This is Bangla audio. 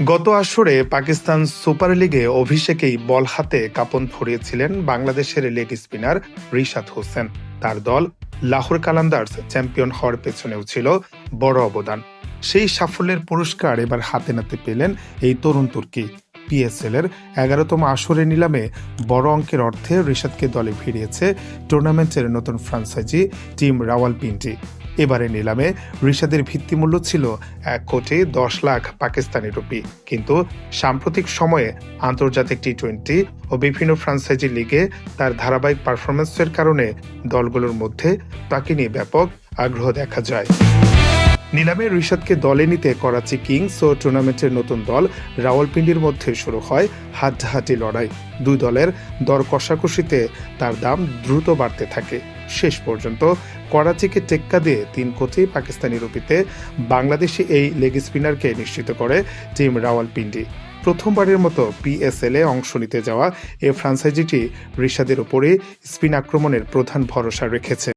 গত আসরে পাকিস্তান সুপার লিগে অভিষেকেই বল হাতে কাঁপন ধরিয়েছিলেন বাংলাদেশের লেগ স্পিনার রিশাদ হোসেন। তার দল লাহোর কালান্দার্স চ্যাম্পিয়ন হওয়ার পেছনেও ছিল বড় অবদান। সেই সাফল্যের পুরস্কার এবার হাতে নাতে পেলেন এই তরুণ তুর্কি। পিএসএল এর 11তম আসরের নিলামে বড় অঙ্কের অর্থে রিশাদকে দলে ভিড়িয়েছে টুর্নামেন্টের নতুন ফ্রাঞ্চাইজি টিম রাওয়ালপিন্ডি। এবারে নিলামে রিশাদের ভিত্তিমূল্য ছিল 1,10,00,000 পাকিস্তানি রুপি, কিন্তু সাম্প্রতিক সময়ে আন্তর্জাতিক টি-20 ও বিভিন্ন ফ্রাঞ্চাইজি লিগে তার ধারাবাহিক পারফরমেন্সের কারণে দলগুলোর মধ্যে তাকে নিয়ে ব্যাপক আগ্রহ দেখা যায়। নিলামে রিশাদকে দলে নিতে করাচি কিংস ও টুর্নামেন্টের নতুন দল রাওয়ালপিন্ডির মধ্যে শুরু হয় হাড্ডাহাড্ডি লড়াই। দুই দলের দর কষাকষিতে তার দাম দ্রুত বাড়তে থাকে। শেষ পর্যন্ত করাচিকে টেক্কা দিয়ে 3 কোটি পাকিস্তানি রুপিতে বাংলাদেশি এই লেগ স্পিনারকে নিশ্চিত করে টিম রাওয়ালপিন্ডি। প্রথমবারের মতো পিএসএল এ অংশ নিতে যাওয়া এই ফ্রাঞ্চাইজিটি রিশাদের উপরে স্পিন আক্রমণের প্রধান ভরসা রেখেছে।